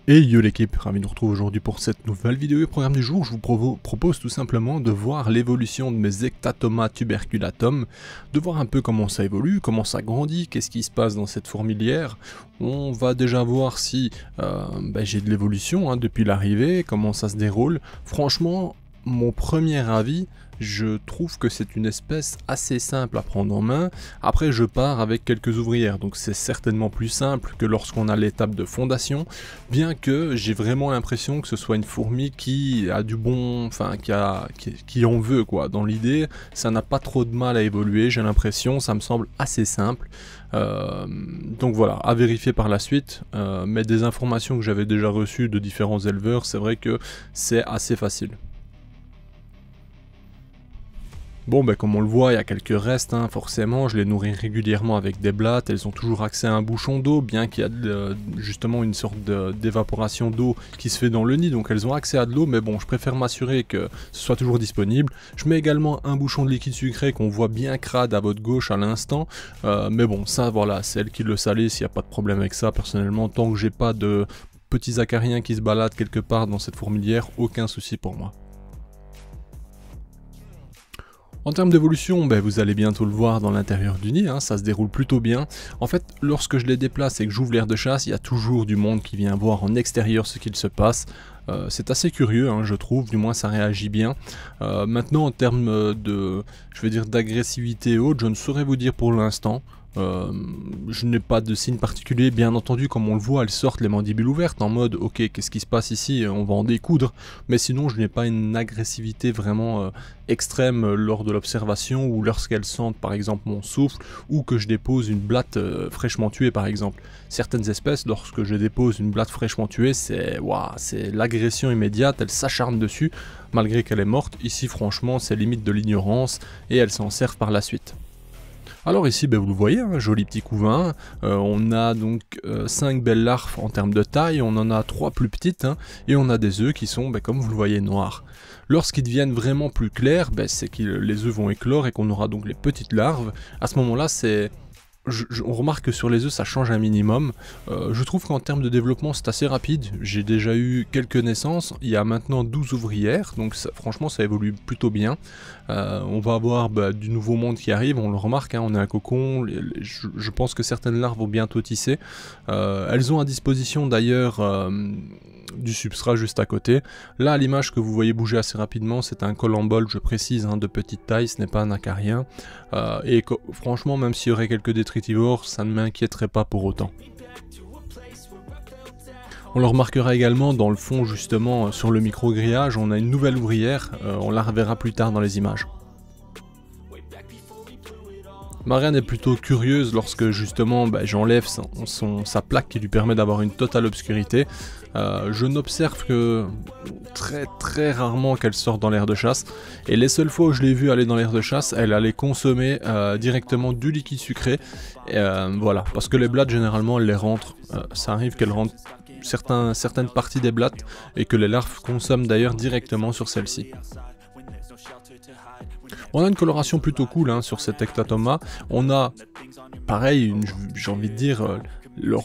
Et yo l'équipe, ravi de vous retrouver aujourd'hui pour cette nouvelle vidéo et programme du jour. Je vous propose tout simplement de voir l'évolution de mes Ectatoma tuberculatum, de voir un peu comment ça évolue, comment ça grandit, qu'est-ce qui se passe dans cette fourmilière. On va déjà voir si j'ai de l'évolution depuis l'arrivée, comment ça se déroule. Franchement, mon premier avis, je trouve que c'est une espèce assez simple à prendre en main. Après je pars avec quelques ouvrières, donc c'est certainement plus simple que lorsqu'on a l'étape de fondation, bien que j'ai vraiment l'impression que ce soit une fourmi qui a du bon, enfin qui en veut quoi. Dans l'idée, ça n'a pas trop de mal à évoluer, j'ai l'impression, ça me semble assez simple. Donc voilà, à vérifier par la suite, mais des informations que j'avais déjà reçues de différents éleveurs, c'est vrai que c'est assez facile. Bon comme on le voit, il y a quelques restes, forcément, je les nourris régulièrement avec des blattes, elles ont toujours accès à un bouchon d'eau, bien qu'il y a justement une sorte d'évaporation d'eau qui se fait dans le nid, donc elles ont accès à de l'eau, mais bon, je préfère m'assurer que ce soit toujours disponible. Je mets également un bouchon de liquide sucré qu'on voit bien crade à votre gauche à l'instant, mais bon, ça voilà, c'est elle qui le salisse, il n'y a pas de problème avec ça, personnellement, tant que j'ai pas de petits acariens qui se baladent quelque part dans cette fourmilière, aucun souci pour moi. En termes d'évolution, vous allez bientôt le voir dans l'intérieur du nid, ça se déroule plutôt bien. En fait, lorsque je les déplace et que j'ouvre l'aire de chasse, il y a toujours du monde qui vient voir en extérieur ce qu'il se passe. C'est assez curieux, je trouve, du moins ça réagit bien. Maintenant, en termes d'agressivité haute, je ne saurais vous dire pour l'instant. Je n'ai pas de signe particulier, bien entendu, comme on le voit, elles sortent les mandibules ouvertes en mode ok, qu'est-ce qui se passe ici, on va en découdre, mais sinon je n'ai pas une agressivité vraiment extrême lors de l'observation ou lorsqu'elles sentent par exemple mon souffle ou que je dépose une blatte fraîchement tuée par exemple. Certaines espèces, lorsque je dépose une blatte fraîchement tuée, c'est l'agression immédiate, elles s'acharnent dessus malgré qu'elle est morte. Ici franchement c'est limite de l'ignorance et elles s'en servent par la suite. Alors ici, vous le voyez, un joli petit couvain, on a donc 5 belles larves en termes de taille, on en a 3 plus petites, et on a des œufs qui sont, comme vous le voyez, noirs. Lorsqu'ils deviennent vraiment plus clairs, c'est que les œufs vont éclore et qu'on aura donc les petites larves. À ce moment-là, on remarque que sur les œufs ça change un minimum. Je trouve qu'en termes de développement c'est assez rapide, j'ai déjà eu quelques naissances, il y a maintenant 12 ouvrières, donc franchement ça évolue plutôt bien. On va avoir du nouveau monde qui arrive, on le remarque, on a un cocon, je pense que certaines larves vont bientôt tisser. Elles ont à disposition d'ailleurs du substrat juste à côté. Là, l'image que vous voyez bouger assez rapidement, c'est un colambole, je précise, de petite taille, ce n'est pas un acarien. Et franchement, même s'il y aurait quelques détritivores, ça ne m'inquiéterait pas pour autant. On le remarquera également dans le fond, justement, sur le micro-grillage, on a une nouvelle ouvrière, on la reverra plus tard dans les images. Ma reine est plutôt curieuse lorsque justement j'enlève sa plaque qui lui permet d'avoir une totale obscurité. Je n'observe que très rarement qu'elle sort dans l'aire de chasse, et les seules fois où je l'ai vue aller dans l'aire de chasse, elle allait consommer directement du liquide sucré, voilà, parce que les blattes généralement elle les rentre, ça arrive qu'elle rentre certaines parties des blattes et que les larves consomment d'ailleurs directement sur celles-ci. On a une coloration plutôt cool sur cet Ectatoma. On a, pareil, j'ai envie de dire, je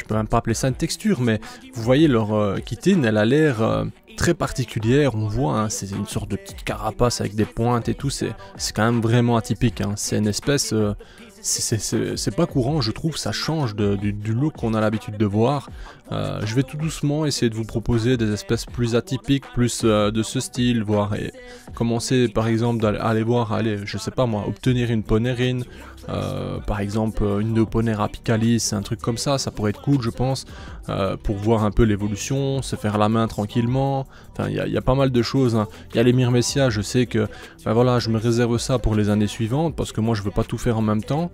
peux même pas appeler ça une texture, mais vous voyez leur chitine, elle a l'air très particulière. On voit, c'est une sorte de petite carapace avec des pointes et tout, c'est quand même vraiment atypique. C'est une espèce... c'est pas courant, je trouve, ça change du look qu'on a l'habitude de voir. Je vais tout doucement essayer de vous proposer des espèces plus atypiques, plus de ce style, voire et commencer par exemple je sais pas moi, obtenir une ponérine, par exemple une Neoponera apicalis, un truc comme ça pourrait être cool je pense, pour voir un peu l'évolution, se faire la main tranquillement. Enfin, il y a pas mal de choses. Il y a les Myrmecia, je sais que voilà, je me réserve ça pour les années suivantes parce que moi je veux pas tout faire en même temps,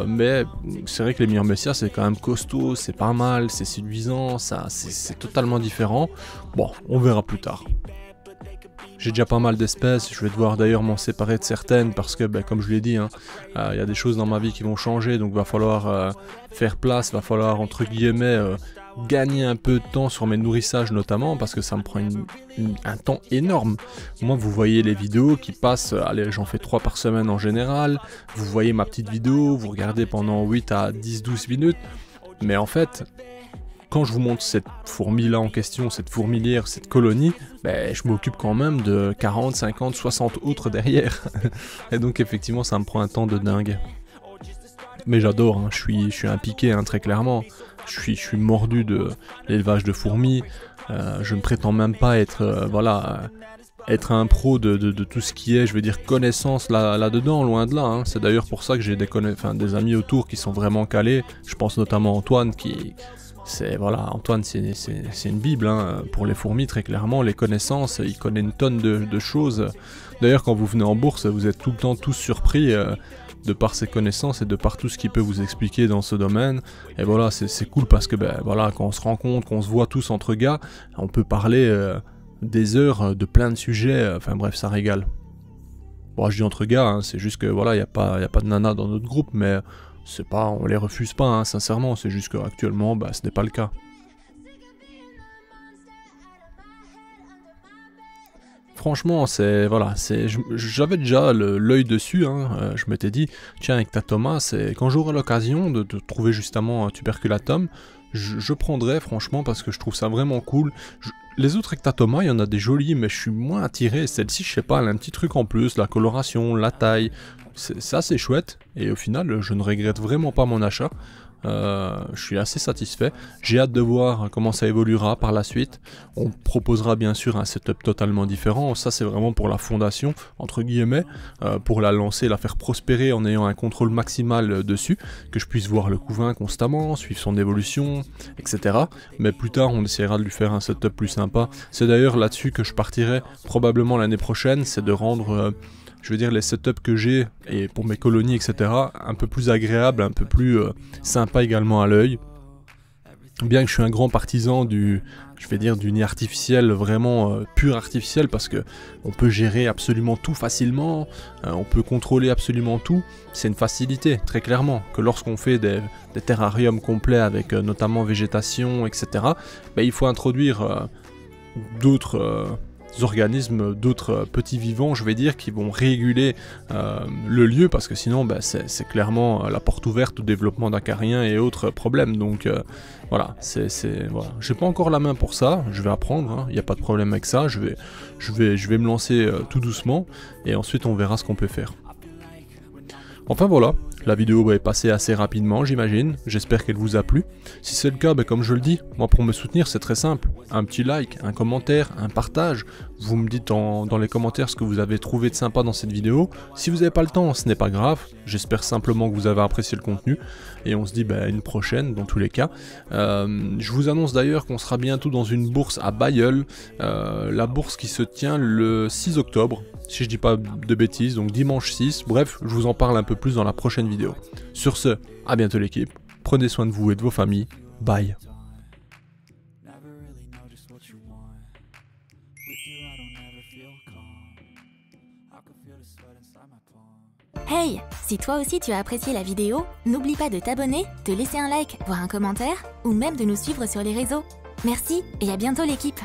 mais c'est vrai que les Myrmecia c'est quand même costaud, c'est pas mal, c'est séduisant, c'est totalement différent. Bon, on verra plus tard. J'ai déjà pas mal d'espèces, je vais devoir d'ailleurs m'en séparer de certaines parce que, comme je l'ai dit, y a des choses dans ma vie qui vont changer, donc va falloir faire place, va falloir entre guillemets gagner un peu de temps sur mes nourrissages notamment, parce que ça me prend un temps énorme. Moi, vous voyez les vidéos qui passent, allez, j'en fais 3 par semaine en général, vous voyez ma petite vidéo, vous regardez pendant 8 à 10-12 minutes, mais en fait, quand je vous montre cette fourmi-là en question, cette fourmilière, cette colonie, ben, je m'occupe quand même de 40, 50, 60 autres derrière. Et donc effectivement, ça me prend un temps de dingue. Mais j'adore, hein, je suis un piqué, hein, très clairement. Je suis mordu de l'élevage de fourmis. Je ne prétends même pas être, être un pro de tout ce qui est, je veux dire, connaissance là-dedans, loin de là. Hein. C'est d'ailleurs pour ça que j'ai des amis autour qui sont vraiment calés. Je pense notamment à Antoine Antoine c'est une bible hein, pour les fourmis, très clairement. Les connaissances, il connaît une tonne de choses. D'ailleurs, quand vous venez en bourse, vous êtes tout le temps tous surpris de par ses connaissances et de par tout ce qu'il peut vous expliquer dans ce domaine. Et voilà, c'est cool parce que quand on se rencontre, qu'on se voit tous entre gars, on peut parler des heures de plein de sujets. Enfin bref, ça régale. Bon, je dis entre gars, hein, c'est juste que voilà, y a pas de nana dans notre groupe, mais c'est pas, on les refuse pas, hein, sincèrement. C'est juste qu'actuellement, ce n'est pas le cas. Franchement, j'avais déjà l'œil dessus, hein, je m'étais dit, tiens, avec ta Thomas, quand j'aurai l'occasion de trouver justement un tuberculatum, je prendrai franchement parce que je trouve ça vraiment cool. Les autres Ectatoma, il y en a des jolis, mais je suis moins attiré. Celle-ci, je sais pas, elle a un petit truc en plus, la coloration, la taille, c'est assez chouette, et au final, je ne regrette vraiment pas mon achat. Je suis assez satisfait. J'ai hâte de voir comment ça évoluera par la suite. On proposera bien sûr un setup totalement différent. Ça, c'est vraiment pour la fondation, entre guillemets, pour la lancer, la faire prospérer en ayant un contrôle maximal dessus, que je puisse voir le couvain constamment, suivre son évolution, etc. Mais plus tard, on essaiera de lui faire un setup plus sympa. C'est d'ailleurs là-dessus que je partirai probablement l'année prochaine, c'est de rendre... je veux dire, les setups que j'ai, et pour mes colonies, etc., un peu plus agréables, un peu plus sympa également à l'œil. Bien que je suis un grand partisan du nid artificiel, vraiment pur artificiel, parce que on peut gérer absolument tout facilement, on peut contrôler absolument tout. C'est une facilité, très clairement, que lorsqu'on fait des terrariums complets avec notamment végétation, etc., il faut introduire d'autres... organismes, d'autres petits vivants, je vais dire, qui vont réguler le lieu, parce que sinon c'est clairement la porte ouverte au développement d'acariens et autres problèmes. Donc voilà, voilà. J'ai pas encore la main pour ça, je vais apprendre, il n'y a pas de problème avec ça, je vais me lancer tout doucement, et ensuite on verra ce qu'on peut faire. Enfin voilà, la vidéo est passée assez rapidement, j'imagine, j'espère qu'elle vous a plu. Si c'est le cas, comme je le dis, moi pour me soutenir c'est très simple, un petit like, un commentaire, un partage, vous me dites dans les commentaires ce que vous avez trouvé de sympa dans cette vidéo. Si vous n'avez pas le temps, ce n'est pas grave, j'espère simplement que vous avez apprécié le contenu, et on se dit une prochaine dans tous les cas. Je vous annonce d'ailleurs qu'on sera bientôt dans une bourse à Bailleul, la bourse qui se tient le 6 octobre. Si je dis pas de bêtises, donc dimanche 6, bref, je vous en parle un peu plus dans la prochaine vidéo. Sur ce, à bientôt l'équipe, prenez soin de vous et de vos familles, bye. Hey, si toi aussi tu as apprécié la vidéo, n'oublie pas de t'abonner, de laisser un like, voire un commentaire, ou même de nous suivre sur les réseaux. Merci et à bientôt l'équipe.